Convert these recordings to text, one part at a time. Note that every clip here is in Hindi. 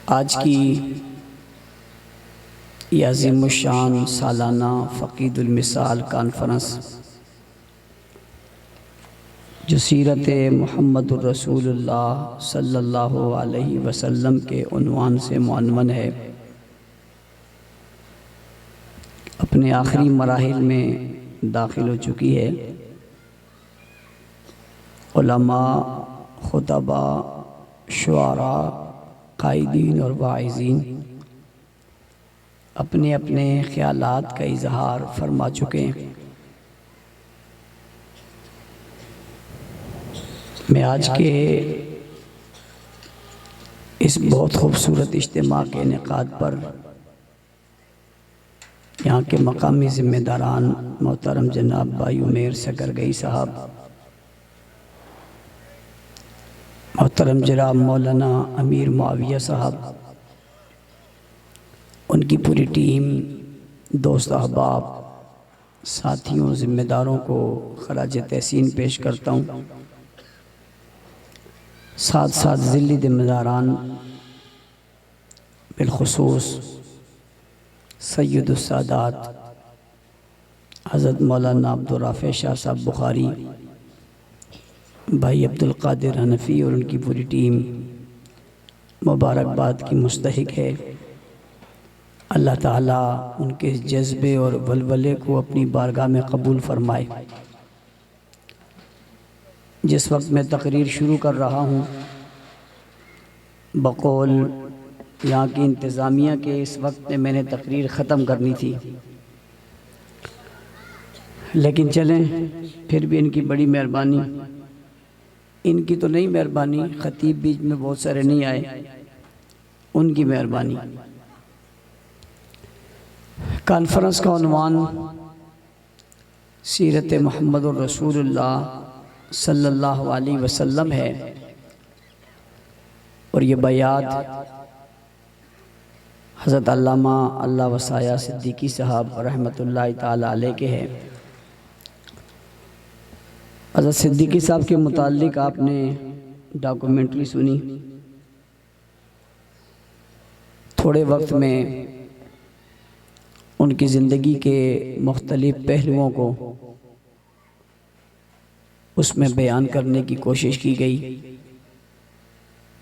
आज की ये अज़ीमुश्शान सालाना फ़क़ीदुल मिसाल कॉन्फ्रेंस जो सीरत मुहम्मदुर रसूलुल्लाह सल्लल्लाहु अलैहि वसल्लम के उन्वान से मुअन्वन है, अपने आखिरी मराहिल में दाखिल हो चुकी है। उलमा, खुतबा, शुआरा, कायदीन और वाइज़ीन अपने अपने ख़यालात का इजहार फरमा चुके हैं। मैं आज के इस बहुत खूबसूरत इज्तिमा के इनेकाद पर यहाँ के मकामी ज़िम्मेदारान मोहतरम जनाब भाई उमेर सकरगई साहब, मोहतरम जनाब मौलाना अमीर मुआविया साहब, उनकी पूरी टीम, दोस्त अहबाब, साथियों, ज़िम्मेदारों को खराज तहसीन पेश करता हूँ। साथ साथ ज़िल्ली ज़िम्मेदारान बिलखुसूस सैयदुस सादात हज़रत मौलाना अब्दुल राफ़ी शाह साहब बुखारी, भाई अब्दुल कादिर हनफ़ी और उनकी पूरी टीम मुबारकबाद की मुस्तहिक है। अल्लाह ताला उनके जज्बे और वलवले को अपनी बारगाह में कबूल फरमाए। जिस वक्त मैं तकरीर शुरू कर रहा हूँ, बकौल यहाँ की इंतज़ामिया के इस वक्त में मैंने तकरीर ख़त्म करनी थी, लेकिन चलें, फिर भी इनकी बड़ी मेहरबानी, इनकी तो नहीं मेहरबानी, ख़तीब बीच में बहुत सारे नहीं आए, उनकी मेहरबानी। कॉन्फ्रेंस का उन्वान सीरत मुहम्मदुर रसूलुल्लाह सल्लल्लाहु अलैहि वसल्लम है और ये बयात हज़रत अल्लामा अल्लाह वसाया सिद्दीकी साहब रहमतुल्लाहि ताला अलैह के हैं। हज़रत सिद्दीकी साहब के मुताल्लिक़ आपने डॉक्यूमेंट्री सुनी। थोड़े वक्त में उनकी ज़िंदगी के मुख्तलिफ़ पहलुओं को उसमें बयान करने की कोशिश की गई,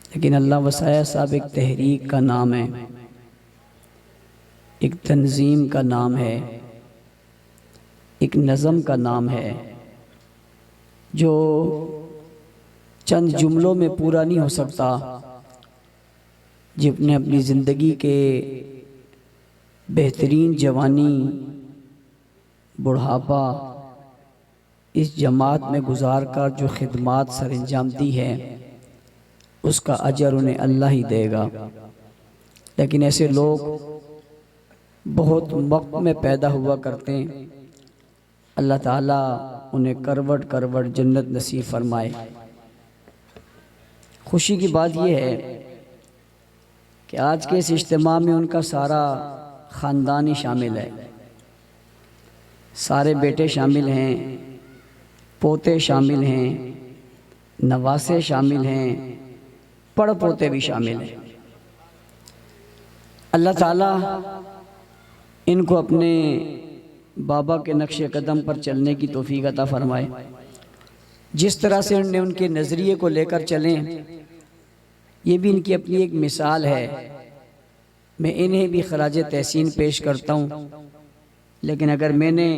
लेकिन अल्लाह वसाया साहब एक तहरीक का नाम है, एक तंजीम का नाम है, एक नज़म का नाम है, जो चंद जुमलों में पूरा नहीं हो सकता, जिसने अपनी ज़िंदगी के बेहतरीन जवानी, बुढ़ापा इस जमात में गुजार कर जो खिदमात सर अंजाम दी है, उसका अजर उन्हें अल्लाह ही देगा। लेकिन ऐसे लोग बहुत वक्त में पैदा हुआ करते हैं, अल्लाह ताला उन्हें करवट करवट जन्नत नसीब फरमाए। खुशी की बात यह है कि आज के इस इज्तिमा में उनका सारा ख़ानदान ही शामिल है, सारे बेटे शामिल हैं, पोते शामिल हैं, नवासे शामिल हैं, पड़ पोते भी शामिल हैं। अल्लाह ताला इनको अपने बाबा के नक्शे कदम पर चलने की तौफीक अता फरमाए। जिस तरह से उन्होंने उनके नज़रिए को लेकर चलें, ये भी इनकी अपनी एक मिसाल है। मैं इन्हें भी खराज तहसीन पेश करता हूँ, लेकिन अगर मैंने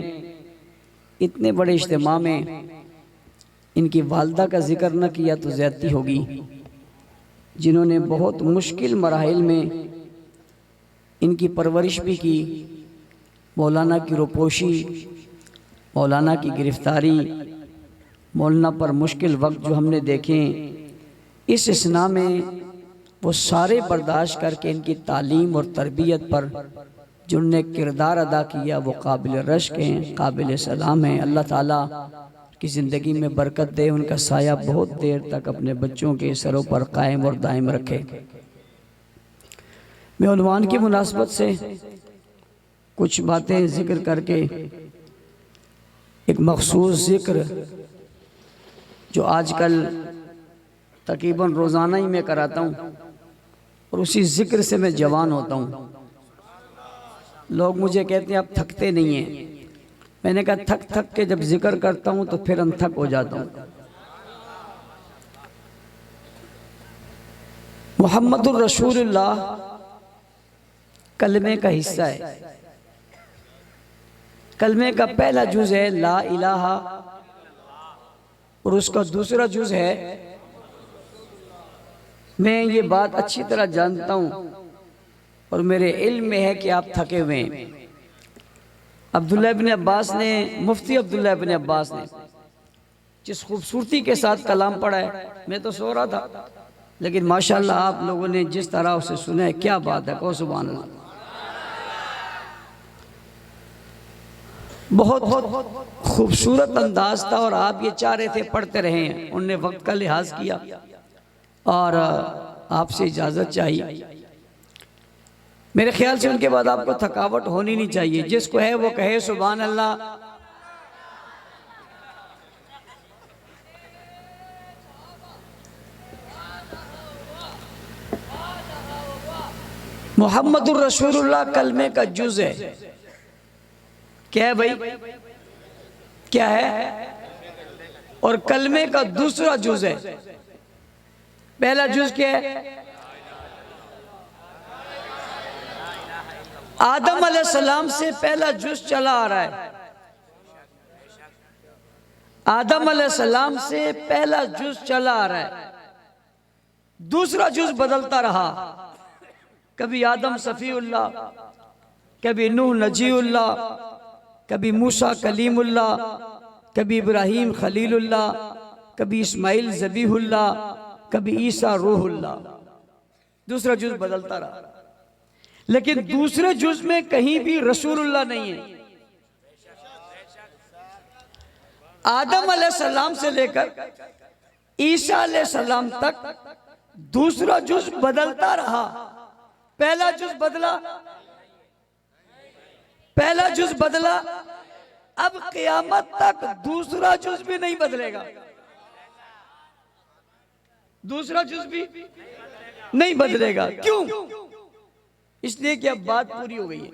इतने बड़े इज्तिमा में इनकी वालदा का ज़िक्र न किया तो ज़्यादती होगी, जिन्होंने बहुत मुश्किल मराहिल में इनकी परवरिश भी की। मौलाना की रोपोशी, मौलाना की गिरफ़्तारी, मौलाना पर मुश्किल वक्त जो हमने देखे, इस इसना में वो सारे बर्दाश्त करके इनकी तालीम और तरबियत पर जो उन्होंने किरदार अदा किया, वो काबिल रश्क हैं, काबिल सलाम हैं। अल्लाह ताला की ज़िंदगी में बरकत दे, उनका साया बहुत देर तक अपने बच्चों के सरों पर कायम और दायम रखे। मैं उन्वान की मुनासबत से कुछ बातें ज़िक्र करके एक मखसूस ज़िक्र जो आजकल तकरीबन रोज़ाना ही मैं कराता हूँ, और उसी जिक्र से मैं जवान होता हूँ। लोग मुझे कहते हैं आप थकते नहीं हैं। मैंने कहा थक थक के जब जिक्र करता हूँ तो फिर अनथक हो जाता हूँ। मुहम्मदुर रसूलुल्लाह कलमे का हिस्सा है। कलमे का पहला जुज है ला इलाहा और उसका दूसरा जुज है, मैं ये बात अच्छी तरह जानता हूँ और मेरे इल्म में है कि आप थके हुए हैं। अब्दुल्लाह इब्न अब्बास ने, मुफ्ती अब्दुल्लाह इब्न अब्बास ने जिस खूबसूरती के साथ कलाम पढ़ा है, मैं तो सो रहा था लेकिन माशाल्लाह आप लोगों ने जिस तरह उसे सुना है, क्या बात है, कहो सुभान अल्लाह। बहुत खूबसूरत अंदाज था और आप ये चाह रहे थे पढ़ते रहे हैं। उनने वक्त का लिहाज किया और आपसे इजाज़त चाहिए। मेरे ख्याल से उनके बाद आपको थकावट होनी नहीं चाहिए। जिसको है वो कहे सुभान अल्लाह। मुहम्मदुर रसूलुल्लाह कलमे का जुज है। क्या है भाई, क्या है? और कलमे का दूसरा जुज है। पहला जुज क्या है? आदम अलैहिस्सलाम से पहला जुज चला आ रहा है। आदम अलैहिस्सलाम से पहला जुज चला आ रहा है। दूसरा जुज बदलता रहा। कभी आदम सफीउल्लाह, कभी नूह नजीउल्लाह, कभी मूसा कलीमुल्लाह, कभी इब्राहीम खलीलुल्लाह, कभी इस्माइल ज़बीहुल्लाह, कभी ईसा रूहुल्लाह। दूसरा जुज बदलता रहा, लेकिन दूसरे जुज में कहीं भी रसूलुल्लाह नहीं है। आदम अलैहिस्सलाम से लेकर ईसा अलैहिस्सलाम तक दूसरा जुज बदलता रहा। पहला जुज बदला, पहला जुज बदला, अब क़यामत तक दूसरा जुज भी नहीं बदलेगा। दूसरा जुज भी नहीं बदलेगा। क्यों? इसलिए कि अब बात पूरी हो गई है।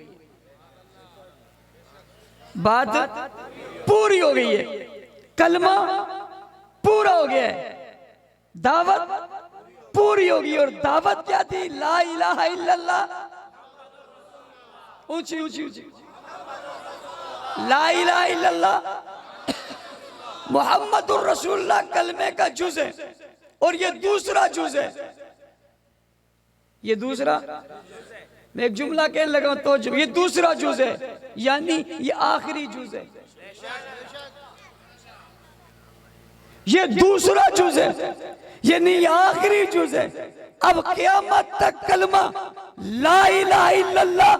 बात पूरी हो गई है। कलमा पूरा हो गया है। दावत पूरी हो गई। और दावत क्या थी? ला इलाहा इल्लल्लाह। ऊंची ऊंची ऊंची, ला इलाहा इल्लल्लाह मुहम्मदुर रसूलुल्लाह कलमे का जुज है। और ये दूसरा जुज है। ये दूसरा, मैं एक जुमला कहने लगा तो ये दूसरा जुज है, यानी ये आखिरी जुज है। ये दूसरा जुज है, यानी ये आखिरी जुज है। अब क़यामत तक कलमा ला इलाहा इल्लल्लाह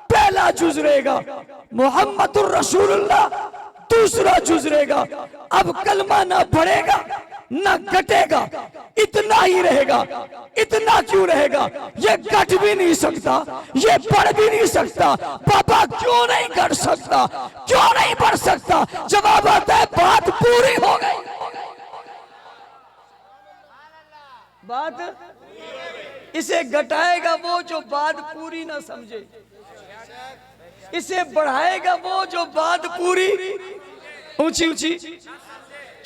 पहला जुज रहेगा, मुहम्मदुर रसूलुल्लाह दूसरा जुज रहेगा। अब कलमा ना बढ़ेगा ना घटेगा, इतना ही रहेगा। इतना क्यों रहेगा? ये घट भी नहीं सकता, ये बढ़ भी नहीं सकता। पापा क्यों नहीं घट सकता, क्यों नहीं बढ़ सकता? जवाब आता है बात पूरी हो गई। बात इसे घटाएगा वो जो बात पूरी ना समझे, इसे बढ़ाएगा वो जो बात पूरी, ऊंची ऊंची,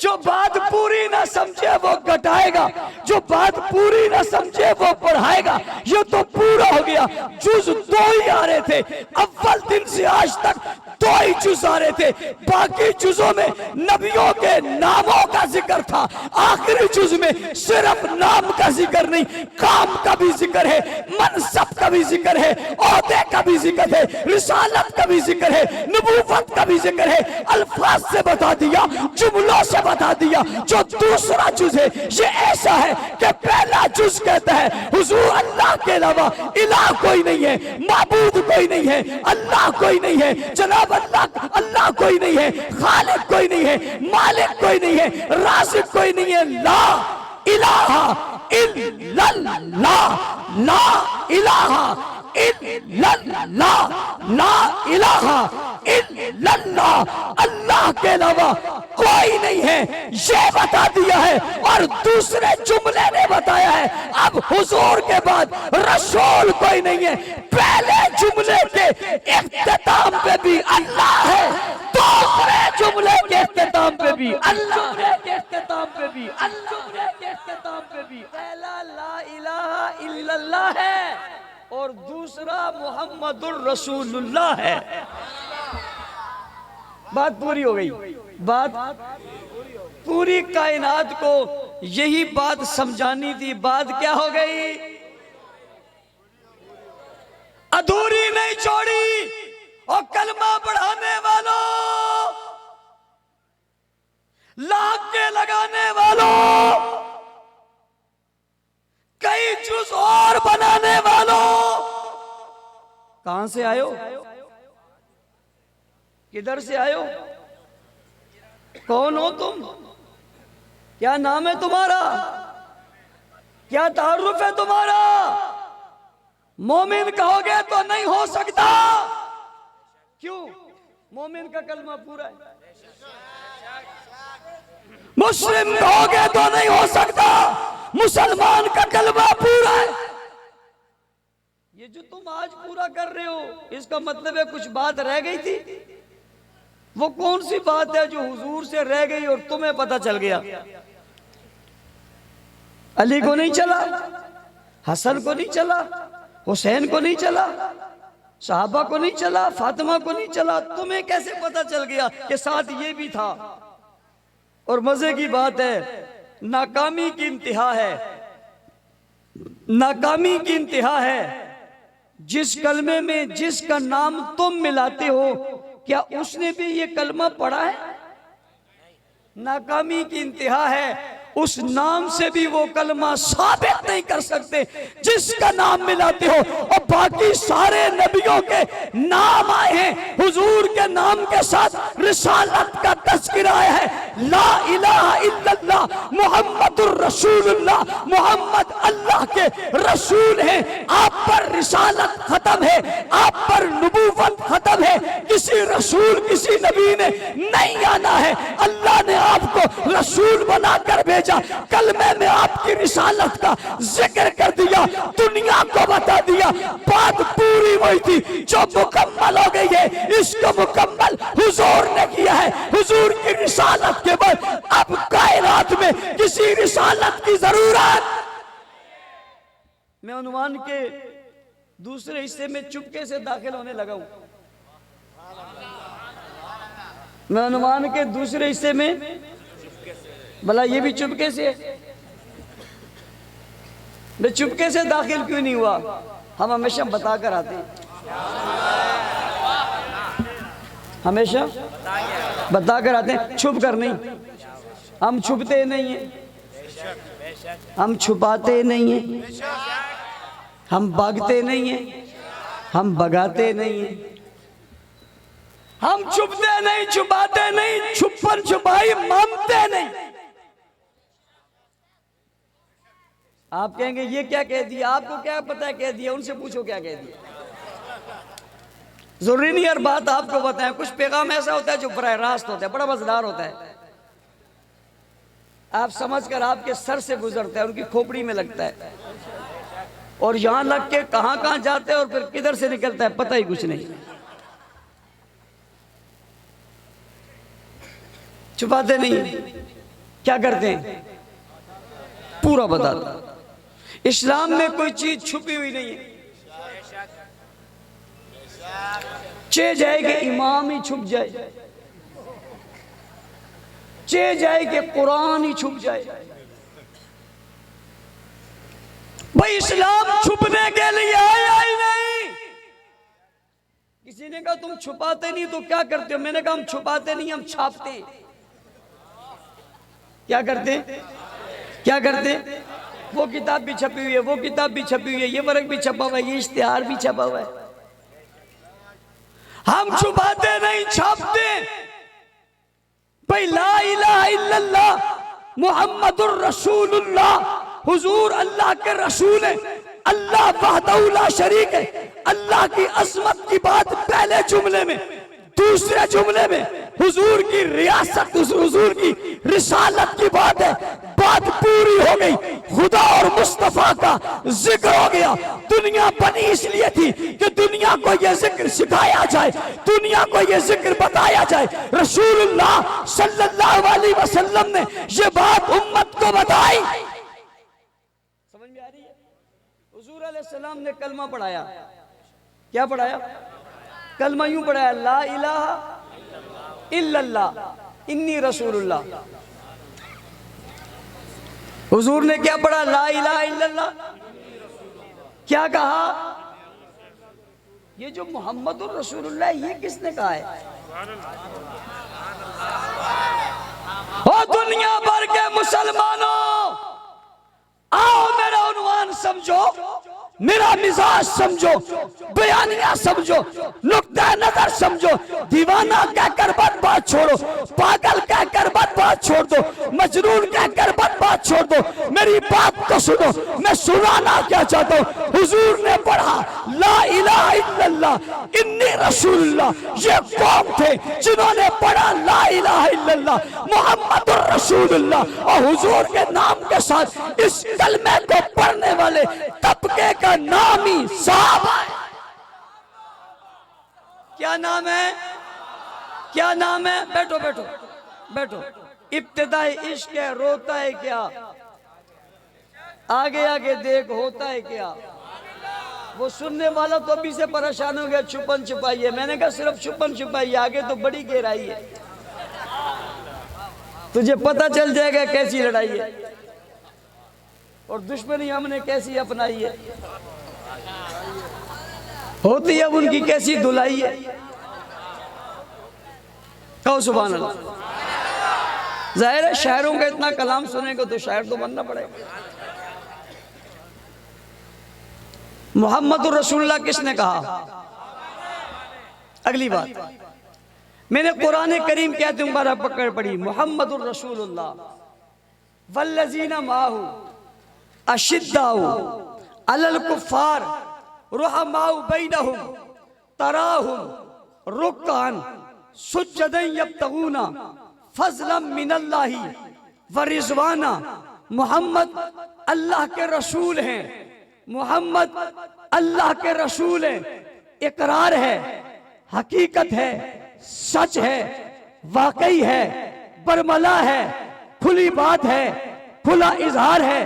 जो बात पूरी ना समझे वो घटाएगा, जो बात पूरी ना समझे वो बढ़ाएगा। ये तो पूरा हो गया। जुज दो ही आ रहे थे, अव्वल दिन से आज तक दो ही जुज आ रहे थे। बाकी जुजों में नबियों के नामों का जिक्र था। आखिरी जुज में सिर्फ नाम का जिक्र नहीं, काम का भी जिक्र है, मनसब का भी जिक्र है, ओहदे का भी जिक्र है, रिसालत का भी जिक्र है, नबूवत का भी जिक्र है। अल्फाज से बता दिया, जुमलों से बता दिया। जो दूसरा जुज है ये ऐसा है कि पहला जुज कहता है हुजूर अल्लाह के अलावा इलाह कोई नहीं है, माबूद कोई नहीं है, अल्लाह कोई नहीं है, जनाब अल्लाह कोई नहीं है, खालिक कोई नहीं है, मालिक कोई नहीं है, राज़िक कोई नहीं है। ला इलाहा इल्लल्लाह, ला इलाहा इल्लल्लाह, ला इलाहा इल्लल्लाह, अल्लाह के अलावा कोई नहीं है, ये बता दिया है। और दूसरे जुमले ने बताया है अब हुजूर के बाद रसूल कोई नहीं है। पहले जुमले के इख्तिताम पे भी अल्लाह है, दूसरे जुमले के इख्तिताम पे भी अल्लाह है, पहला ला इलाहा इल्लल्लाह है और दूसरा मुहम्मदुर रसूलुल्लाह है। बात पूरी हो गई। बात पूरी कायनात को यही बात समझानी थी। बात क्या हो गई? अधूरी नहीं छोड़ी। और कलमा पढ़ाने वालों, लाके लगाने वालों, कई जुज और बनाने वालों, कहां से आयो? किधर से आयो? कौन हो तुम? क्या नाम है तुम्हारा? क्या तारुफ है तुम्हारा? मोमिन कहोगे तो नहीं हो सकता। क्यों? मोमिन का कलमा पूरा है। मुस्लिम कहोगे तो नहीं हो सकता, मुसलमान का कलमा पूरा है। ये जो तुम आज पूरा कर रहे हो, इसका मतलब है कुछ बात रह गई थी। वो कौन सी बात है जो हुजूर से रह गई और तुम्हें पता चल गया? अली को नहीं चला, हसन को नहीं चला, हुसैन को नहीं चला, साहबा को नहीं चला, फातिमा को नहीं चला, तुम्हें कैसे पता चल गया कि साथ ये भी था? और मजे की बात है, नाकामी की इंतहा है, नाकामी की इंतहा है। जिस कलमे में जिसका नाम तुम मिलाते हो, क्या उसने भी ये कलमा पढ़ा है? नाकामी की इंतहा है। उस नाम से भी वो कलमा साबित नहीं कर सकते जिसका नाम मिलाते हो। और बाकी सारे नबियों के नाम आए हैं, हुजूर के नाम के साथ रिसालत का तज़किरा आया है। ला इलाहा इल्लल्लाह मुहम्मदुर रसूलुल्लाह, मोहम्मद अल्लाह के रसूल हैं। आप पर रिसालत खत्म है, आप पर नबूवत खत्म है। किसी रसूल, किसी नबी ने नहीं आना है। अल्लाह ने आपको रसूल बनाकर भेजा, कलमे में आपकी रिसालत का जिक्र कर दिया, दुनिया को बता दिया। बात पूरी हुई थी जो मुकम्मल हो गई है। इसको मुकम्मल हुजूर ने किया है। हुजूर की रिसालत के बाद अब कायनात में किसी रिसालत की जरूरत। मैं उन्वान के दूसरे हिस्से में चुपके से दाखिल होने लगा हूं। मैं उन्वान के दूसरे हिस्से में, भला ये भी चुपके से? मैं चुपके से दाखिल क्यों नहीं हुआ? हम हमेशा बताकर आते हैं, हमेशा बताकर आते हैं, छुप कर नहीं। हम छुपते नहीं हैं, हम छुपाते नहीं हैं, हम भागते नहीं हैं, हम भगाते नहीं हैं। हम छुपते नहीं, छुपाते नहीं, छुपन छुपाई मानते नहीं। आप कहेंगे ये क्या कह दिया? आपको क्या पता है कह दिया? उनसे पूछो क्या कह दिया। जरूरी नहीं हर बात आपको बताएं। कुछ पैगाम ऐसा होता है जो बराह रास्त होता है, बड़ा मजेदार होता है। आप समझकर आपके सर से गुजरता है, उनकी खोपड़ी में लगता है, और यहां लग के कहां कहां जाते हैं और फिर किधर से निकलता है पता ही कुछ नहीं। छुपाते नहीं, क्या करते हैं? पूरा बताते। इस्लाम में कोई चीज छुपी हुई नहीं है। चे जाए कि इमाम ही छुप जाए, चे जाए कि कुरान ही छुप जाए। भाई इस्लाम छुपने के लिए आया ही नहीं। किसी ने कहा तुम छुपाते नहीं तो क्या करते हो? मैंने कहा हम छुपाते नहीं, हम छापते हैं। क्या करते? क्या करते? वो किताब भी छपी हुई है, वो किताब भी छपी हुई है, ये वर्क भी छपा हुआ है, ये इश्तिहार भी छपा हुआ है। हम छुपाते नहीं, छापते। भाई ला इलाहा इल्लल्लाह मुहम्मदुर रसूलुल्लाह, हुजूर अल्लाह के रसूल है। अल्लाह वहदहू ला शरीक है। अल्लाह की अजमत की बात पहले जुमले में, दूसरे जुमले में हुजूर की रियासत, हुजूर की रिसालत की बात है। बात पूरी हो गई, खुदा और मुस्तफा का जिक्र हो गया। दुनिया बनी इसलिए थी कि दुनिया को यह जिक्र सिखाया जाए, दुनिया को यह जिक्र बताया जाए। रसूलुल्लाह सल्लल्लाहु अलैहि वसल्लम ने यह बात उम्मत को बताई। समझ में आ रही है? हुजूर अलैहिस्सलाम ने कलमा पढ़ाया। क्या पढ़ाया? कलमा यूं पढ़ाया, ला इलाहा इल्लल्लाह इन्नी रसूलुल्लाह। हुजूर ने क्या पढ़ा? ला इलाहा इल्लल्लाह। क्या कहा? ये जो मोहम्मदुर रसूलुल्लाह ये किसने कहा है? ओ दुनिया भर के मुसलमानों, आओ मेरा उन्वान समझो, मेरा मिजाज समझो, बयानिया समझो, नुक्ता नजर समझो। दीवाना कहकर बात छोड़ो, पागल कहकर बात छोड़ दो, मजनून कहकर बात छोड़ दो। मेरी बात तो सुनो, मैं सुनाना क्या चाहता हूँ। हुजूर ने पढ़ा ला इलाहा इल्लल्लाह इन्नी रसूलुल्लाह। ये कौम थे जिन्होंने पढ़ा ला इलाहा इल्लल्लाह मुहम्मदुर रसूलुल्लाह, और हुजूर के नाम के साथ इस कलमे को पढ़ने वाले तबके का नाम ही साहबा है। क्या नाम है? क्या नाम है? बैठो बैठो बैठो। इब्तिदाई इश्क है, रोता है क्या? आगे आगे देख होता है क्या? वो सुनने वाला तो अभी से परेशान हो गया, छुपन छुपाई है। मैंने कहा सिर्फ छुपन छुपाई, आगे तो बड़ी गहराई है, तुझे पता चल जाएगा कैसी लड़ाई है और दुश्मनी हमने कैसी अपनाई है, होती अब उनकी कैसी धुलाई है। कहो सुभान अल्लाह। जाहिर है शायरों का इतना कलाम सुनेगा तो शायर तो बनना पड़ेगा। मोहम्मदुर रसूलुल्लाह किसने कहा? अगली बात, मैंने कुरान करीम की आयत मुबारक पकड़ पड़ी, मोहम्मदुर रसूलुल्लाह वल्लज़ीना माहू अशिद्दाउ अलल कुफ़ार रुहमाउ बैनहुम तराहुम रुक्कान सुज्जदन यब्तगूना फज़लन मिनल्लाहि व रिज़वाना। मोहम्मद अल्लाह के रसूल हैं, मोहम्मद अल्लाह के रसूल हैं। इकरार है, हकीकत है, सच है, वाकई है, बरमला है, खुली बात है, खुला इजहार है,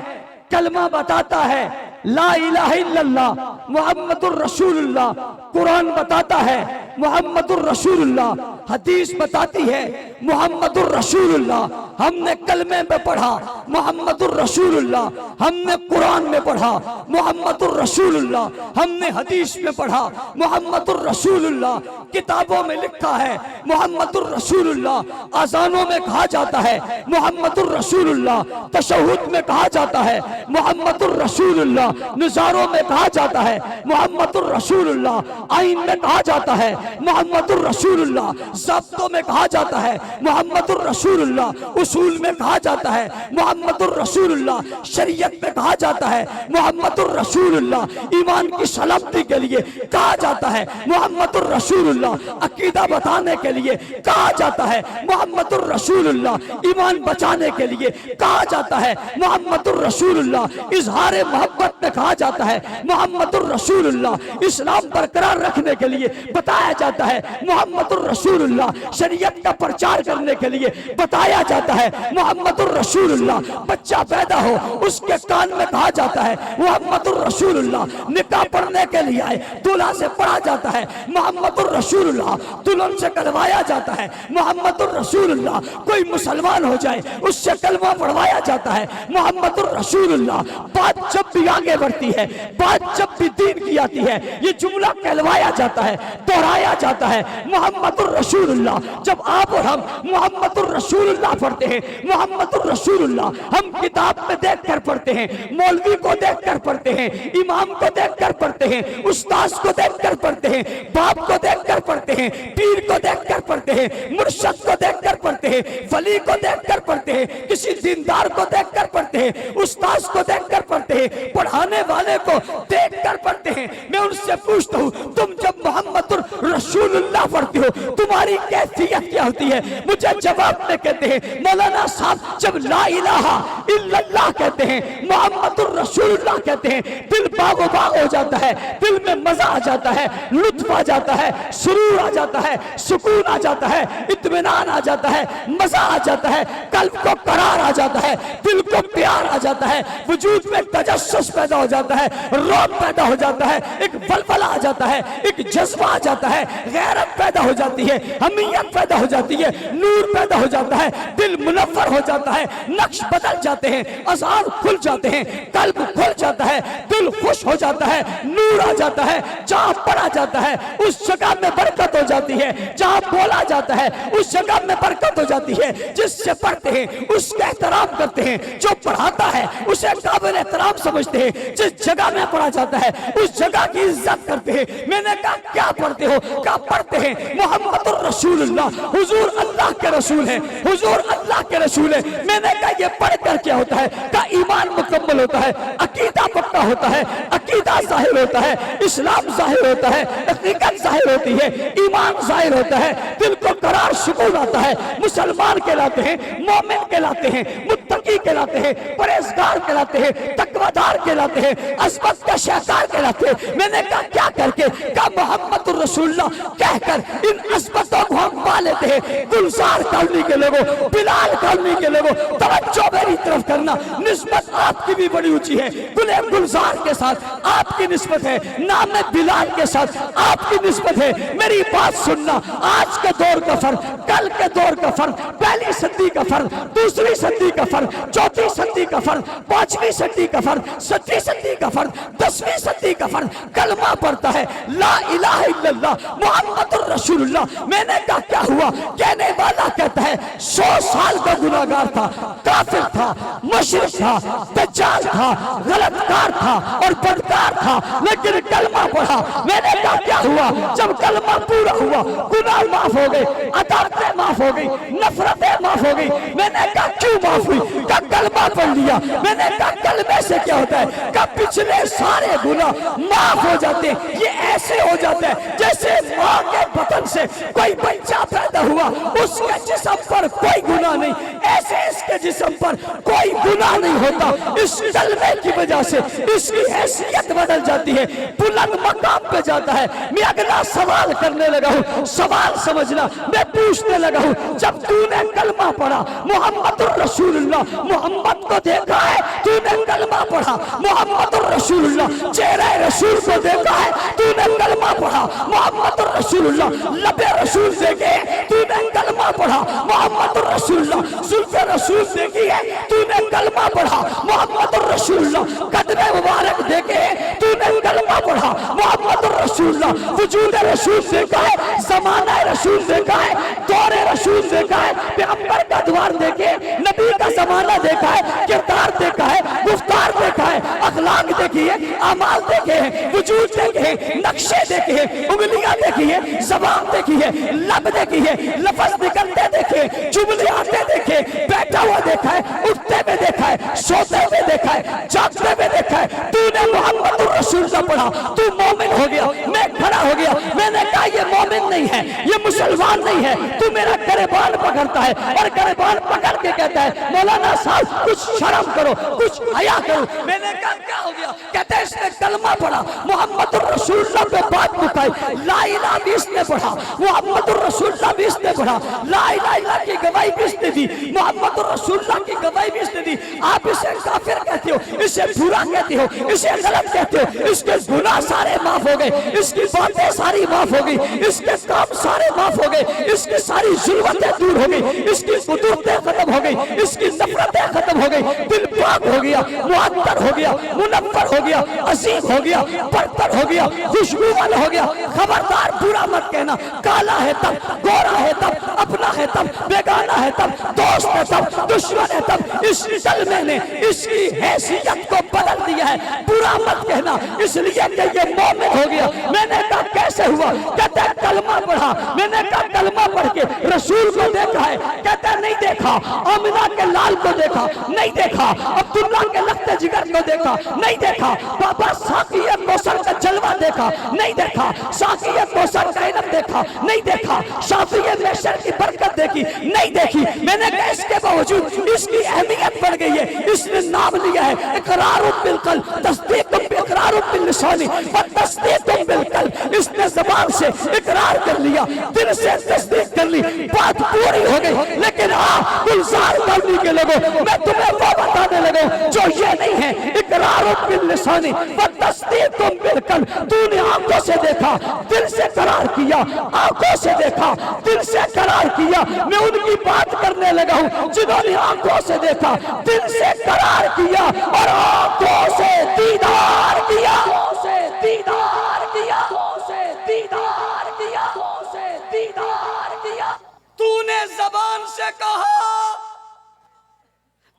कलमा बताता है ला इलाहा इल्लल्लाह मुहम्मदुर रसूलुल्लाह। कुरान बताता है मुहम्मदुर रसूलुल्लाह, हदीस बताती है मुहम्मदुर रसूलुल्लाह। हमने कलमे में पढ़ा मुहम्मदुर रसूलुल्लाह, हमने कुरान में पढ़ा मुहम्मदुर रसूलुल्लाह, हमने हदीस में पढ़ा मुहम्मदुर रसूलुल्लाह। किताबों में लिखा है मुहम्मदुर रसूलुल्लाह, अज़ानों में कहा जाता है मुहम्मदुर रसूलुल्लाह, तशहुद में कहा जाता है मुहम्मदुर रसूलुल्लाह, निज़ारों में कहा जाता है मुहम्मदुर रसूलुल्लाह, आइन में कहा जाता है मुहम्मदुर रसूलुल्लाह, ज़ब्तों में कहा जाता है मुहम्मदुर रसूलुल्लाह, उसूल में कहा जाता है मुहम्मदुर रसूलुल्लाह, शरीयत में कहा जाता है मुहम्मदुर रसूलुल्लाह, ईमान की सलामती के लिए कहा जाता है मुहम्मदुर रसूलुल्लाह, अकीदा बताने के लिए कहा जाता है मुहम्मदुर रसूलुल्लाह, ईमान बचाने के लिए कहा जाता है मुहम्मदुर रसूलुल्लाह, इजहार मोहब्बत में कहा जाता है मुहम्मदुर रसूलुल्लाह, इस्लाम बरकरार रखने के लिए बताया जाता है मुहम्मदुर रसूलुल्लाह, शरीयत का प्रचार करने के लिए बताया जाता है मुहम्मदुर रसूलुल्लाह। बच्चा पैदा हो उसके कान में कहा जाता है मुहम्मदुर रसूलुल्लाह, निकाह पढ़ने के लिए आए दूल्हा से पढ़ा जाता है मुहम्मदुर रसूलुल्लाह, दुल्हन से करवाया जाता है मुहम्मदुर रसूलुल्लाह, कोई मुसलमान हो जाए उससे कलमा पढ़वाया जाता है मुहम्मदुर रसूलुल्लाह। बात जब भी आगे बढ़ती है, बात जब भी दीन की आती है, ये जुमला कहलवाया जाता है, दोहराया जाता है मुहम्मदुर रसूलुल्लाह। जब आप और हम मुहम्मदुर रसूलुल्लाह पढ़ते हैं, मुहम्मदुर रसूलुल्लाह हम किताब में देखकर पढ़ते हैं, मौलवी को देखकर पढ़ते हैं, इमाम को देखकर पढ़ते हैं, उस्ताद को देखकर पढ़ते हैं, बाप को देखकर पढ़ते हैं, पीर को देखकर पढ़ते हैं, मुर्शद को देखकर पढ़ते हैं, वली को देखकर पढ़ते हैं, किसी दीनदार को देखकर पढ़ते हैं, उस्ताद को देखकर पढ़ते हैं, पढ़ाने वाले को देखकर पढ़ते हैं। मैं उनसे पूछता हूँ, तुम जब मोहम्मदुर रसूलुल्लाह पढ़ते हो तुम्हारी कैफियत क्या होती है? मुझे जवाब में कहते हैं मौलाना साहब जब ला इलाहा इल्लल्लाह कहते हैं, मोहम्मदुर रसूलुल्लाह कहते हैं, दिल बागो बाग हो जाता है, दिल में मजा आ जाता है, लुत्फ आ जाता है, सुरूर आ जाता है, सुकून आ जाता है, इत्मीनान आ जाता है, मजा आ जाता है, कल्ब को करार आ जाता है, दिल को प्यार आ जाता है, वजूद में तजस्सुस पैदा हो जाता है, रौब पैदा हो जाता है, एक बलबला आ जाता है, एक जज्बा आ जाता है, गैरत पैदा हो जाती है, हमीयत पैदा हो जाती है, नूर पैदा हो जाता है, दिल मुनव्वर हो जाता है, नक्श बदल जाते हैं, अज़ार खुल जाते हैं, कल्ब खुल जाता है, दिल खुश हो जाता है, नूर आ जाता है, जहां पढ़ा जाता है उस जगह में बरकत हो जाती है, जहां बोला जाता है उस जगह में बरकत हो जाती है, जिससे पढ़ते हैं उसका एहतराम करते हैं, जो पढ़ाता है उसे काबिल एहतराम समझते हैं, जिस जगह में पढ़ा जाता है उस जगह की इज्जत करते हैं। मैंने कहा क्या पढ़ते हो? क्या पढ़ते हैं मोहम्मदुर रसूलुल्लाह, हुजूर अल्लाह के रसूल हैं, हुजूर अल्लाह के रसूल हैं। मैंने कहा ये पढ़कर क्या होता है? का ईमान मुकम्मल होता है, अकीदा पक्का होता है, अकीदा जाहिर होता है, इस्लाम जाहिर होता है, हकीकत जाहिर होती है, ईमान जाहिर होता है, दिल को करार सुकून आता है, मुसलमान कहलाते हैं, मोमिन कहलाते हैं, मुत्तकी कहलाते हैं, परहेजगार कहलाते हैं, तकवादार कहलाते हैं, अज़मत का शहकार कहलाते हैं। मैंने कहा क्या करके? का मोहम्मदुर रसूलुल्लाह कहकर इन अज़मतों को हम पा लेते हैं। गुलजार कॉलोनी के लोगों, बिलाल कॉलोनी के लोगों, तवज्जो मेरी तरफ करना, निस्बत आपकी भी बड़ी ऊंची है, गुले गुलजार के साथ आपकी निस्बत है, नाम बिलाल के साथ आपकी निस्बत है। मेरी बात सुनना, आज के दौर का फर्क, कल के दौर का फर्क, पहली सदी का फर्क, दूसरी सदी का फर्क, चौथी सदी का फर्क, पांचवी सदी का फर्क, छठी सदी का फर्क, 10वीं सदी का फर्क। कलमा पढ़ता है ला इलाहा इल्लल्लाह मुहम्मदुर रसूलुल्लाह। मैंने कहा क्या हुआ? कहने वाला कहता है 100 साल का गुनाहगार था, काफिर था, मुशरिक था, दज्जाल था, गलतकार था और बदकार था, लेकिन कलमा पढ़ा। मैंने कहा क्या हुआ? जब कलमा पूरा हुआ, गुनाह माफ हो गए, अदालतें माफ हो गई, नफरतें माफ हो गई। मैंने कहा क्यों माफ हुई? का कलमा पढ़ लिया। मैंने कहा कलमे से क्या होता है? का पिछले सारे गुनाह माफ हो जाते हैं। ये ऐसे हो जाता है जैसे माँ के बतन से कोई बच्चा पैदा हुआ, उसके जिस्म पर कोई गुनाह नहीं, ऐसे इसके जिस्म पर कोई गुनाह नहीं होता। इस कलमे की वजह से इसकी हैसियत बदल जाती है, बुलंद मकाम पे जाता है। मैं अगला सवाल करने लगा हूँ, सवाल समझना, मैं पूछने लगा हूँ, जब तूने कलमा पढ़ा मोहम्मदुर रसूलुल्लाह, मोहम्मद को देखा है, तूने कलमा पढ़ा मोहम्मदुर रसूलुल्लाह, चेहरे रसूल को देखा है, तूने कलमा पढ़ा मोहम्मदुर रसूलुल्लाह, लबे रसूल देखे, तूने कलमा पढ़ा मोहम्मदुर रसूलुल्लाह, जुल्फे रसूल देखी है, तूने कलमा पढ़ा मोहम्मदुर रसूलुल्लाह, कदमे मुबारक देखे, तूने कलमा पढ़ा मोहम्मदुर रसूलुल्लाह, वजूद रसूल देखा है, ज़माना रसूल देखा है, दौरे रसूल देखा है, पैगंबर का द्वार देखे, नबी का ज़माना देखा है, किरदार देखा है, गुफ्तार देखा है, अखलाक देखी है, अमाल देखे हैं, वजूद देखे हैं, नक्शे देखे हैं, उंगलियां देखी है, ज़बान देखी है, लब देखी है, लफ्ज़ निकलते देखे, जुमले आते देखे, बैठा हुआ देखा है, उठते हुए देखा है, सोते हुए देखा है, जागते हुए देखा है। तूने मोहम्मदुर रसूलुल्लाह पढ़ा, तू मोमिन हो गया। मैं खड़ा हो गया, मैंने कहा ये मोमिन नहीं है, ये मुसलमान नहीं है। तू मेरा गरेबान पकड़ता है और गरेबान पकड़ के कहता है मौलाना साहब कुछ शर्म करो, कुछ हया करो। मैंने कहा क्या हो गया? कहते हैं इसने कलमा पढ़ा मोहम्मदुर रसूलुल्लाह पे बात मुकाई, ला इलाहा भी इसने पढ़ा, मोहम्मदुर रसूलुल्लाह भी इसने पढ़ा, ला इलाहा की गवाही भी इसने दी, मोहम्मदुर रसूलुल्लाह की गवाही भी इसने दी। आप इसे काफिर कहते हो, इसे बुरा कहते हो, इसे गलत कहते हो, इसके गुनाह सारे माफ हो गए, इसकी बातें सारी माफ हो गई, इसके काम सारे माफ हो गए, इसकी सारी जुल्मतें दूर हो गई, इसकी कुदरतें खत्म हो गई, इसकी नफरतें खत्म हो गई, दिल पाक हो गया, मुअत्तर हो गया, मुनव्वर हो गया, अजीब हो गया, बरतर हो गया, खुशबू वाला हो गया। खबरदार बुरा मत कहना, काला है तब, गोरा है तब, अपना है तब, बेगाना है तब, दोस्त है तब, दुश्मन है तब। इस कलमे ने इसकी हैसियत को बदल दिया है। बुरा मत कहना इसलिए कि ये मोमिन हो गया। मैंने कहा कैसे हुआ? कहता है कलमा पढ़ा। मैंने कहा कलमा पढ़ के रसूल को देखा है? कहता है नहीं देखा। आमिना के लाल को देखा? नहीं देखा। अब्दुल्ला के लखते जिगर को देखा? नहीं देखा। बाबा साकी कौसर का जलवा सलमा देखा, नहीं देखा। साकिया कौसर का इनाम देखा, नहीं देखा। शाफिया महशर की बरकत देखी, नहीं देखी। मैंने कहा इसके बावजूद इसकी अहमियत बढ़ गई है। इसने नाम लिया है इकरारुम बिल क़ल्ब, तस्दीक़ुम बिइक़रारुम बिल लिसानी व तस्दीक़ुम बिल क़ल्ब। इसने ज़बान से इकरार कर लिया, दिल से तस्दीक कर ली, बात पूरी हो गई। लेकिन हाँ गुलजार कौमी के लोगों, मैं तुम्हें वो बताने लगा जो ये नहीं है इकरारुम बिल लिसानी व तस्दीक़ुम बिल क़ल्ब। तूने आंखों से देखा, दिल से करार किया, आंखों से देखा, दिल से करार किया। मैं उनकी बात करने लगा हूं जिन्होंने आंखों से देखा, दिल से करार किया और आंखों से दीदार किया, से दीदार किया, से दीदार किया, से दीदार किया। तूने ज़बान से कहा,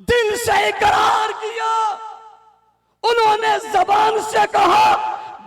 दिल से इकरार किया। उन्होंने ज़बान से कहा,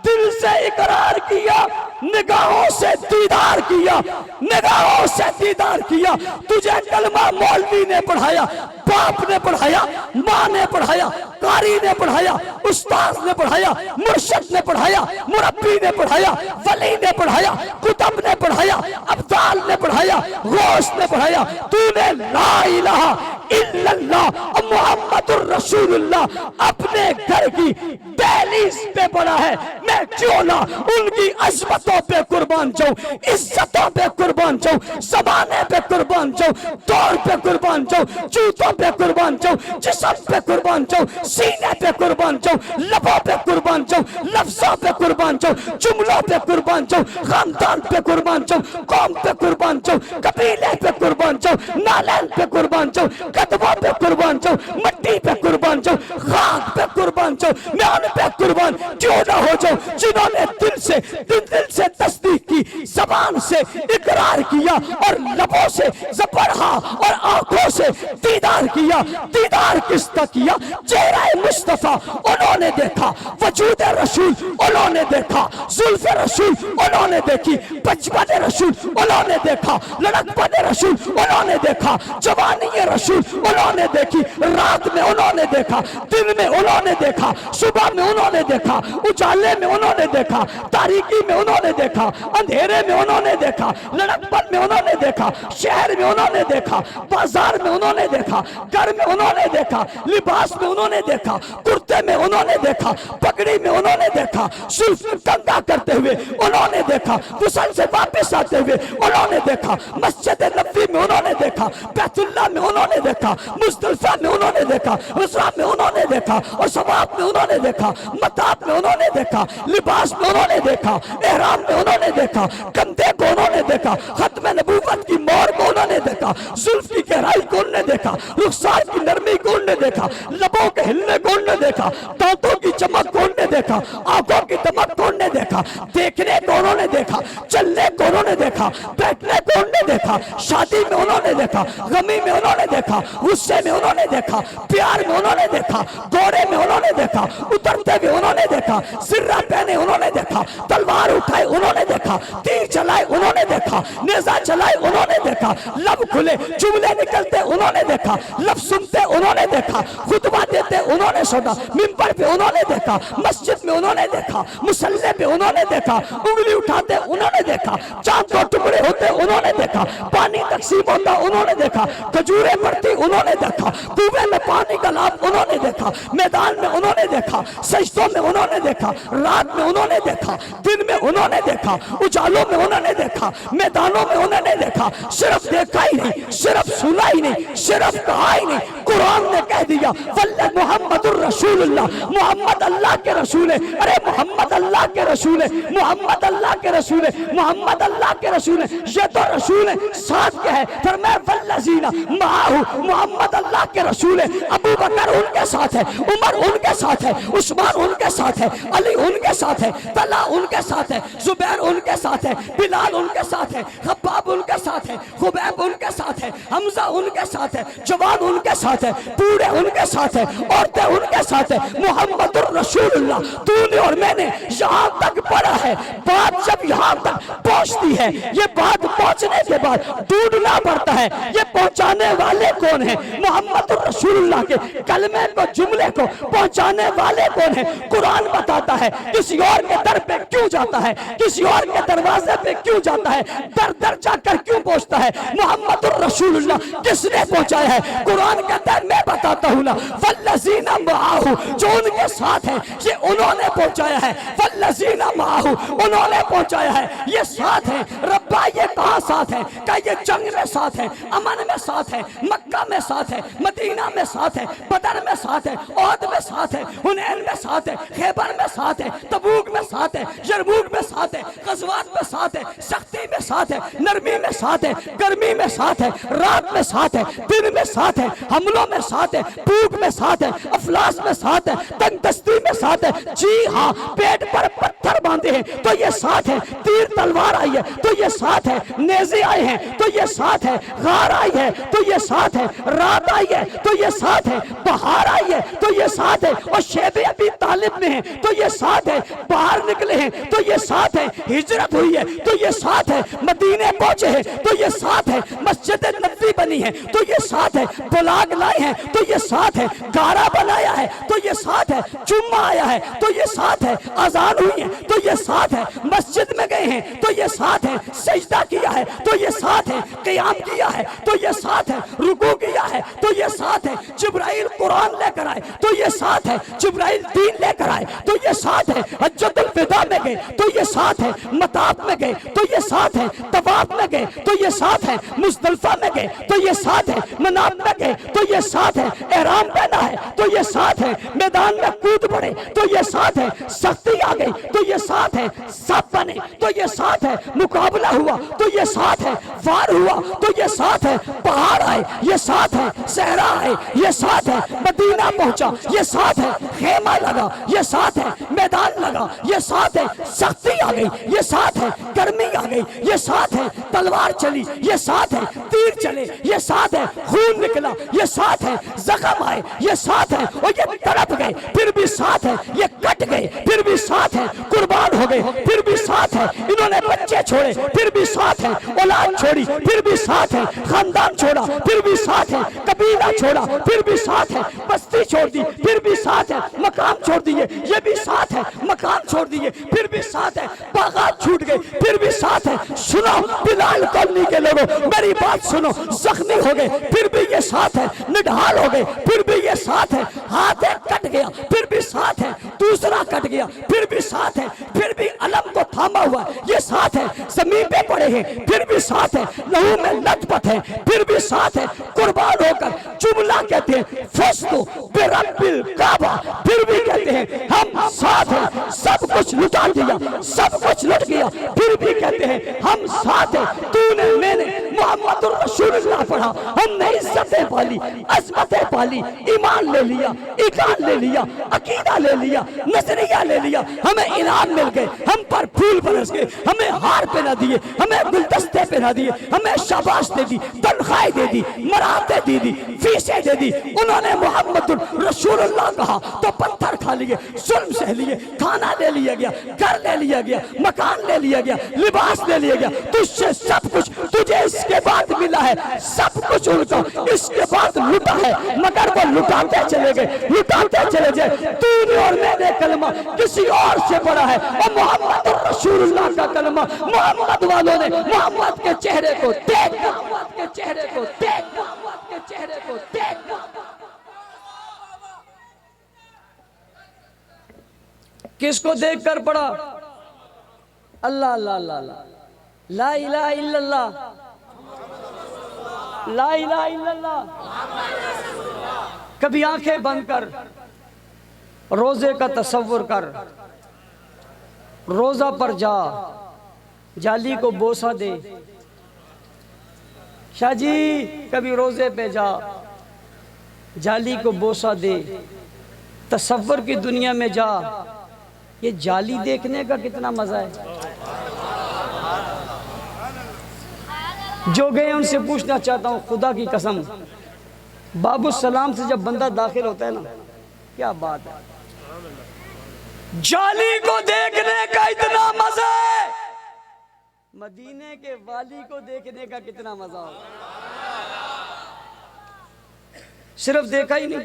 दिल से इकरार किया, निगाहों से दीदार किया, निगाहों से दीदार किया। तुझे कलमा मौलवी ने पढ़ाया, बाप ने पढ़ाया, माँ ने पढ़ाया, कारी ने पढ़ाया, उस्ताद ने पढ़ाया, मुर्शिद ने पढ़ाया, मुरब्बी ने पढ़ाया, वली ने पढ़ाया, कुतुब ने पढ़ाया, अब्दाल ने पढ़ाया, गौस ने पढ़ाया। तूने ला इलाहा इल्लल्लाह मुहम्मदुर रसूलुल्लाह अपने घर की दहलीज पे पढ़ा है। मैं क्यों ना उनकी अज़मतों पे कुर्बान जाऊं, इज्जतों पे कुर्बान जाऊं, ज़माने पे कुर्बान जाऊं, दौर पे कुर्बान जाऊं, जूतों पे कुर्बान जाऊं, जिस्म पे कुर्बान जाऊं, सीने पे कुर्बान जाऊं, लबों पे कुर्बान जाऊं, लफ्ज़ों पे कुर्बान जाऊं, जुमलों पे कुर्बान जाऊं, खानदान पे कुर्बान जाऊं, कौम पे कुर्बान जाऊं, कबीले पे कुर्बान जाऊं, नालैन पे कुर्बान जाऊं, कदमों पे कुर्बान जाऊं, मिट्टी पे कुर्बान जाऊं, खाक पे कुर्बान जाऊं। मैं उन पे कुर्बान क्यों ना हो जाऊं जिन्होंने दिल से तस्दीक की, जबान से इकरार किया और लबों से ज़बरहा और आंखों से दीदार किया। दीदार किसका किया? चेहरा मुस्तफा उन्होंने देखा, वजूद रसूल उन्होंने देखा, जुल्फ़ रसूल उन्होंने देखी, बचपन रसूल उन्होंने देखा, लड़कपन रसूल उन्होंने देखा, जवानी रसूल उन्होंने देखी। रात में उन्होंने देखा, दिन में उन्होंने देखा, सुबह में उन्होंने देखा, उजाले में उन्होंने देखा, तारीकी में उन्होंने देखा, अंधेरे में उन्होंने देखा, लड़कपन में उन्होंने देखा, शहर में उन्होंने देखा, बाजार में उन्होंने देखा, घर में उन्होंने देखा, लिबास में उन्होंने देखा, कुर्ते में उन्होंने देखा, पगड़ी में उन्होंने देखा, जुल्फ कंधा करते हुए उन्होंने देखा, गुसल से वापस आते हुए उन्होंने देखा, मस्जिद नबवी में उन्होंने देखा, बैतुल्लाह में उन्होंने देखा, मुज़दलिफ़ा में उन्होंने देखा, उसरा में उन्होंने देखा, और सवाब में उन्होंने देखा, मताब में उन्होंने देखा, लिबास में उन्होंने देखा, एहराम में उन्होंने देखा, कंधे को उन्होंने देखा, खत्म नबूवत की मोहर को उन्होंने देखा, जुल्फ की गहराई को उन्होंने देखा, रुखसार की नरमी को उन्होंने देखा, लबों के हिलने को उन्होंने देखा, दांतों की चमक को उन्होंने देखा, आंखों की दमक को उन्होंने देखा, देखने को उन्होंने देखा, चलने को उन्होंने देखा, बैठने को उन्होंने देखा, शादी में उन्होंने देखा, गमी में उन्होंने देखा, गुस्से में उन्होंने देखा, प्यार में उन्होंने देखा, घोड़े में उन्होंने देखा, उतरते हुए उन्होंने देखा, सिर्रा पहने उन्होंने देखा, तलवार उठाए उन्होंने देखा, तीर चलाए उन्होंने देखा, नेजा चलाए उन्होंने देखा, लब खुले जुमले निकलते उन्होंने देखा, लब सुनते उन्होंने देखा, खुतबा देते उन्होंने सुना, मिंबर पे उन्होंने देखा, मस्जिद में उन्होंने देखा, मुसल्ले पे उन्होंने देखा, उंगली उठाते उन्होंने देखा, चांद को टुकड़े होते उन्होंने देखा, पानी तकसीम होता उन्होंने देखा, खजूरें पड़ती उन्होंने देखा, कुएं में पानी का लाभ उन्होंने देखा, मैदान में उन्होंने देखा, सजदों में उन्होंने देखा, रात में उन्होंने देखा, दिन में उन्होंने देखा, उजालों में उन्होंने देखा, मैदानों में उन्होंने देखा। सिर्फ देखा ही नहीं, सिर्फ सुना ही नहीं, सिर्फ कहा ही नहीं, कुरान ने कह दिया वल्ला मुहम्मदुर रसूलुल्लाह, मुहम्मद अल्लाह के रसूल है। अरे मोहम्मद अल्लाह के रसूल है, मोहम्मद अल्लाह के रसूल है, मोहम्मद अल्लाह के रसूल है। ये तो रसूल है, साथ क्या है? फरमाया वल्लज़ीना माहू, मोहम्मद अल्लाह के रसूल है। अबू बकर उनके साथ है, उमर उनके साथ है, उस्मान उनके साथ है, अली उनके साथ है, तला उनके साथ है, जुबैर उनके साथ है, बिलाल उनके साथ है, खब्बाब उनके साथ है, खुबैब उनके साथ है, हमजा उनके साथ है, जवान उनके साथ है, बूढ़े उनके साथ है, औरतें उनके साथ है। मोहम्मदुर रसूलुल्लाह। तूने और मैंने यहाँ तक पढ़ा है। बात जब यहाँ तक पहुँचती है, ये बात पहुँचने के बाद ढूंढना पड़ता है ये पहुँचाने वाले कौन है। मोहम्मदुर रसूलुल्लाह के के कलमे को, जुमले को पहुंचाने वाले कौन है? कुरान बताता है। किसी और के दर पे क्यों जाता है, किसी और के दरवाजे पे क्यों जाता है, दर दर जाकर क्यों पहुंचता है? मोहम्मदुर रसूलुल्लाह किसने पहुंचाया है? कुरान कहता है मैं बताता हूं ना, वल्लज़ीना माअहू, जो उनके साथ है ये उन्होंने पहुंचाया है। वल्लज़ीना माअहू, उन्होंने पहुंचाया है, ये साथ है। रब्बा ये कहां साथ है? क्या ये जंग में साथ है, अमन में साथ है, मक्का में साथ है, मदीना में साथ है, बदर में साथ है, ओहद में साथ है, हुनैन में साथ है, खैबर में साथ है, तबूक में साथ है, यरमूक में साथ है, गज़वात में साथ है, सख्ती में साथ है, नरमी में साथ है, गर्मी में साथ है, रात में साथ है, दिन में साथ है, हमलों में साथ है, भूख में साथ है, अफलास में साथ है, तंगदस्ती में साथ है। जी हाँ, पेट पर पत्थर बांधे हैं तो ये साथ है, तीर तलवार आई है तो ये साथ है, नेज़े आए हैं तो ये साथ है, गार आई है तो ये साथ है, रात आई है तो ये साथ है, बहार आई है तो ये साथ है, और शेब अबी तालिब में है तो ये साथ है, बाहर निकले हैं तो ये साथ है, हिजरत हुई है तो ये साथ है, मदीने पहुंचे हैं तो ये साथ है, मस्जिद नबी बनी है तो ये साथ है, बुलाग लाए हैं तो ये साथ है, गारा बनाया है तो ये साथ है, जुम्मा आया है तो ये साथ है, अजान हुई है तो ये साथ है, मस्जिद में गए हैं तो ये साथ है, सजदा किया है तो ये साथ है, क़याम किया है तो ये साथ है, रुकू किया है तो ये साथ है, जिब्राइल कुरान लेकर आए तो ये साथ है, जिब्राइल दीन लेकर आए तो ये साथ है, हज्जतुल विदा में गए तो ये साथ है, मताफ में गए तो ये साथ है, तवाफ में गए तो ये साथ है, मुज़दलिफा में गए तो ये साथ है, मनात में गए तो ये साथ है, एहराम पहना है तो ये साथ है, मैदान में कूद पड़े तो ये साथ है, सख्ती आ गई तो ये साथ है, सब बने तो ये साथ है, मुकाबला हुआ तो ये साथ है, वार हुआ तो ये साथ है, पहाड़ आए ये साथ है, सहरा आए ये साथ है, मदीना पहुंचा ये साथ है, खेमा लगा ये साथ है, मैदान लगा ये साथ है, सख्ती आ गई ये साथ है, गर्मी आ गई ये साथ है, तलवार चली ये साथ है, तीर चले ये साथ है, खून निकला ये साथ है, जख्म आए ये साथ है, और ये तड़प गए फिर भी साथ है, ये कट गए फिर भी साथ है, कुर्बान हो गए फिर भी साथ है, इन्होंने बच्चे छोड़े फिर भी साथ है, औलाद छोड़ी फिर भी साथ है, खानदान छोड़ा फिर भी साथ है, कबीला छोड़ा फिर भी साथ है, बस्ती छोड़ दी फिर भी साथ है, मकान छोड़ दिए ये भी साथ है, मकान छोड़ दिए फिर भी साथ है, बागात छूट गए फिर भी साथ है। सुनो बिलाल कॉलोनी के लोगों, मेरी बात सुनो, जख्मी हो गए फिर भी ये साथ है, निढाल हो गए फिर भी ये साथ है, हाथ है कट गया फिर भी साथ है, दूसरा कट गया फिर भी साथ है, फिर भी अलम को थामा हुआ ये साथ है, जमीन पे पड़े हैं फिर भी साथ है, लहू में लथपथ है फिर भी साथ है, कुर्बान होकर जुमला कहते हैं फस्तु बिरब्बिल काबा, फिर भी कहते हैं हम साथ हैं, सब कुछ लुटा दिया सब कुछ लुट गया फिर भी कहते हैं हम साथ हैं, तूने मैंने मोहम्मदुर रसूलुल्लाह पढ़ा, हमने इज्जतें पाली, अज़मतें पाली, ईमान ले लिया, ईकान ले लिया, अकीदा ले लिया, नजरिया ले लिया, हमें इनाम मिल गए, हम पर फूल बरस गए, हमें हार पहना दिए, हमें गुलदस्ते पहना दिए, हमें शाबाश दे दी, तनख्वाहें दे दी, मराते दे दी, फीसें दे दी। उन्होंने मोहम्मदुर रसूलुल्लाह कहा तो पत्थर खा लिए, जुल्म सह लिए, खाना ले लिया गया, घर ले लिया गया, मकान ले लिया गया, लिबास ले लिया गया, तुझसे सब कुछ, तुझे इसके बाद मिला है सब कुछ उनका, इसके बाद लुटा है, मगर वो लुटाते चले गए, लुटाते चले गए। तूने और मैंने कलमा किसी और से पढ़ा है, और मोहम्मद रसूलुल्लाह का कलमा मोहम्मद वालों ने मोहम्मद के चेहरे को देख, मोहम्मद के चेहरे को देख, मोहम्मद के चेहरे को देख। किसको देखकर पढ़ा? अल्लाह अल्लाह अल्लाह ला इलाहा इल्लल्लाह, ला इलाहा इल्लल्लाह। कभी आंखें बंद कर रोजे का तसव्वुर कर, रोजा पर जा, जाली को बोसा दे। शाह जी कभी रोजे पे जा, जाली को बोसा दे, तसव्वुर की दुनिया में जा। ये जाली देखने का कितना मजा है। जो गए उनसे पूछना चाहता हूँ, खुदा की कसम, बाबू सलाम से जब बंदा दाखिल होता है ना, क्या बात है, जाली को देखने का इतना मजा है, मदीने के वाली को देखने का कितना मजा हो। सिर्फ देखा ही नहीं,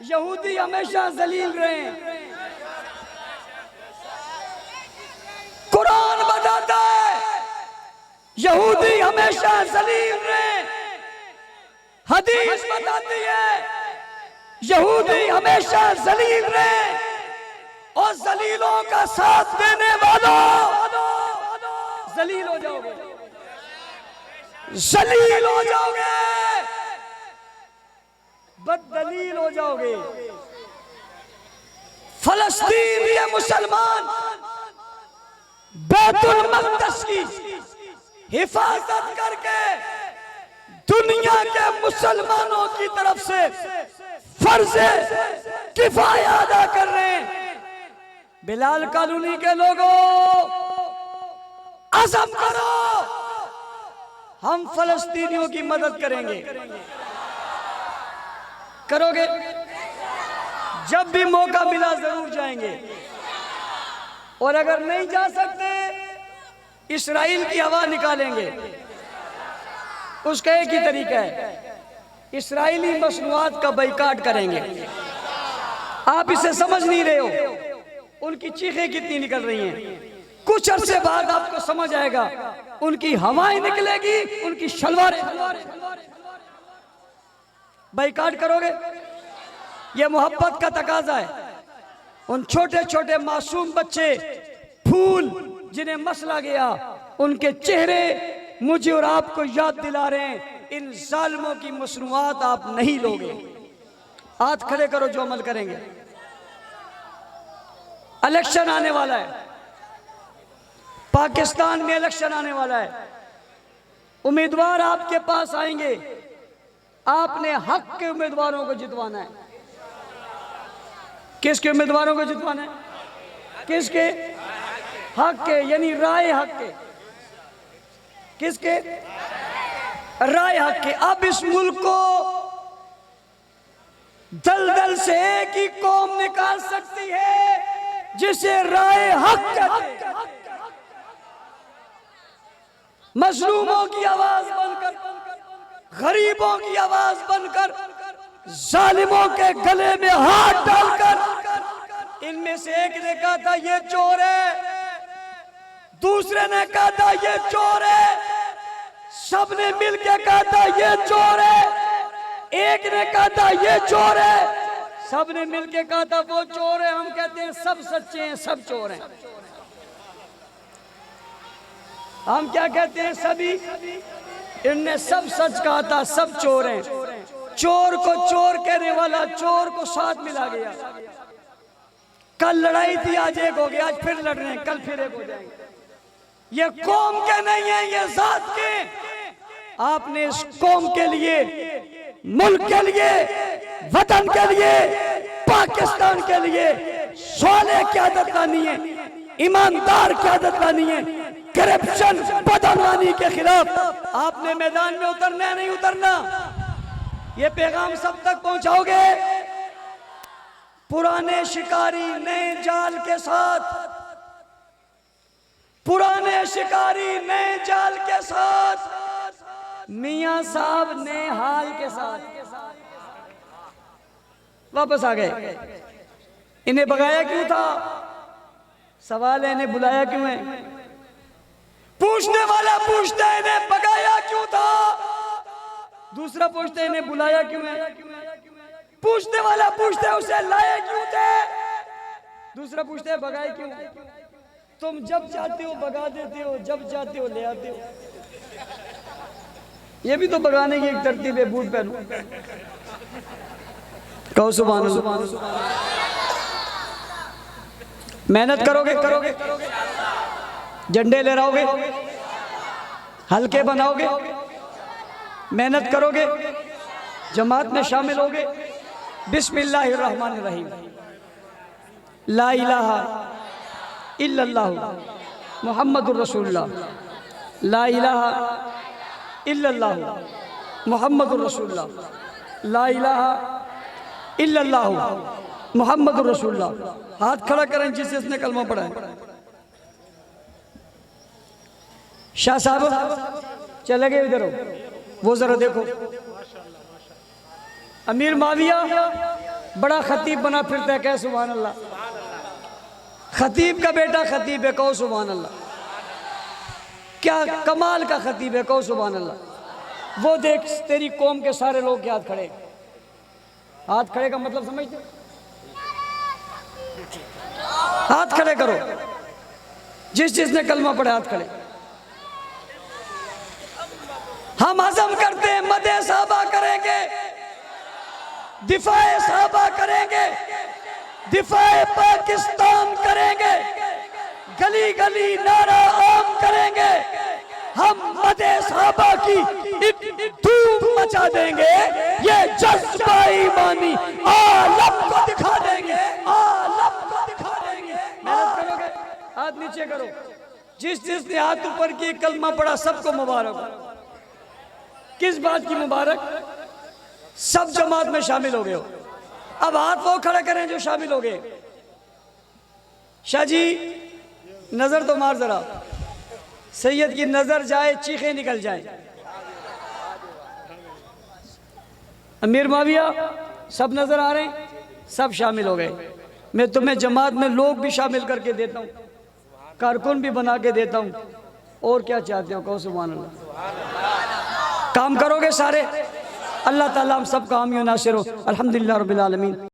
यहूदी हमेशा जलील रहे। कुरान बताता है यहूदी हमेशा जलील रहे। हदीस बताती है यहूदी हमेशा जलील रहे। और जलीलों का साथ देने वालों जलील हो जाओगे, जलील हो जाओगे, बददलील हो जाओगे। फलस्तीन के मुसलमान बैतुल मक़दस की हिफाजत करके दुनिया के मुसलमानों की तरफ से फर्ज़े किफ़ाया अदा कर रहे हैं। बिलाल कॉलोनी के लोगों, अज़म करो, हम फलस्तीनियों की मदद करेंगे। करोगे? जब भी मौका मिला जरूर जाएंगे। और अगर नहीं जा सकते, इस्राइल की हवा निकालेंगे। उसका एक ही तरीका है, इस्राइली मसनूआत का बाइकाट करेंगे। आप इसे समझ नहीं रहे हो, उनकी चीखें कितनी निकल रही हैं। कुछ अरसे बाद आपको समझ आएगा, उनकी हवाएं निकलेगी, उनकी शलवारें। बाइकाट करोगे? यह मोहब्बत का तकाजा है। उन छोटे छोटे मासूम बच्चे, फूल जिन्हें मसला गया, उनके चेहरे मुझे और आपको याद दिला रहे हैं, इन जालिमों की मसनूआत आप नहीं लोगे। हाथ खड़े करो जो अमल करेंगे। इलेक्शन आने वाला है, पाकिस्तान में इलेक्शन आने वाला है। उम्मीदवार आपके पास आएंगे, आपने हक के उम्मीदवारों को जितवाना है। किसके उम्मीदवारों को जितवाना है? किसके? हक के, यानी राय हक के। किसके? राय हक के। अब इस मुल्क को दलदल से एक ही कौम निकाल सकती है, जिसे राय हक कहते हैं। मजलूमों की आवाज बनकर, गरीबों की आवाज बनकर, जालिमों के गले में हाथ डालकर, इनमें से एक ने कहा था ये चोर है, दूसरे ने कहा था ये चोर है, सबने मिलकर कहा था ये चोर है, एक ने कहा था ये चोर है, सबने मिलकर कहा था वो चोर है। हम कहते हैं सब सच्चे हैं, सब चोर हैं। हम क्या कहते हैं? सभी, इनने सब सच कहा था, सब चोर हैं। चोर को चोर कहने वाला चोर को साथ मिला गया। कल लड़ाई थी, आज एक हो गया, आज फिर लड़ रहे हैं, कल फिर एक हो जाएंगे। ये कौम के नहीं है, ये जात के। आपने इस कौम के लिए, मुल्क के लिए, वतन के लिए, पाकिस्तान के लिए साले क़यादत लानी है, ईमानदार क़यादत लानी है। करप्शन, बदअमनी के खिलाफ आपने मैदान में उतरना है, नहीं उतरना? ये पैगाम सब तक पहुंचाओगे? पुराने शिकारी नए जाल के साथ, पुराने शिकारी नए जाल के साथ, मियां साहब नए हाल के साथ वापस आ गए। इन्हें भगाया क्यों था? सवाल है, इन्हें बुलाया क्यों है? पूछने वाला पूछता है इन्हें भगाया क्यों था, दूसरा पूछता है इन्हें बुलाया क्यों है। पूछने वाला पूछता है उसे लाए क्यों थे, दूसरा पूछता है भगाए क्यों। तुम जब चाहते हो भगा देते हो, जब चाहते हो ले आते हो। ये भी तो भगाने की एक तरतीब है। बूट पहनो, कहो सुभान अल्लाह। मेहनत करोगे, करोगे, झंडे लहराओगे, हल्के बनाओगे, मेहनत करोगे, जमात में शामिल होगे। बिस्मिल्लाहिर्रहमानिर्रहीम। ला इलाहा इल्लल्लाह मुहम्मदुर रसूलुल्लाह। ला इलाहा इल्लल्लाह मुहम्मदुर रसूलुल्लाह। ला इलाहा इल्लल्लाह मुहम्मदुर रसूलुल्लाह। हाथ खड़ा करें जिससे इसने कलमा पढ़ा है। शाह साहब चले गए, इधर हो, वो जरा देखो। अमीर माविया बड़ा खतीब बना फिरता है, कह सुभान अल्लाह। खतीब का बेटा खतीब है, कहो सुभान अल्लाह। क्या कमाल का खतीब है, कहो सुभान अल्लाह। वो देख तेरी कौम के सारे लोग के हाथ खड़े, हाथ खड़े का मतलब समझते? हाथ खड़े करो, जिसने कलमा पढ़े हाथ खड़े। हम हजम करते हैं, मदे साहबा करेंगे, दिफाए साहबा करेंगे, दिफाए पाकिस्तान करेंगे, गली गली नारा आम करेंगे। हम मदे साहबा की एक धूम मचा देंगे, ये जज्बा ईमानी आलम को दिखा देंगे, आलम को दिखा देंगे। मेहनत करोगे, हाथ नीचे करो। जिसने हाथ ऊपर की कलमा पढ़ा सबको मुबारक। किस बात की मुबारक? सब जमात में शामिल हो गए हो। अब हाथ वो खड़े करें जो शामिल हो गए। शाह जी नजर तो मार जरा, सैयद की नजर जाए, चीखें निकल जाए। अमीर माविया सब नजर आ रहे हैं, सब शामिल हो गए। मैं तुम्हें जमात में लोग भी शामिल करके देता हूँ, कारकुन भी बना के देता हूँ। और क्या चाहते हो, कहो सुभान अल्लाह। काम करोगे सारे, अल्लाह ताला हम सब का हामी नासिर हो। अल्हम्दुलिल्लाह रब्बिल आलमीन।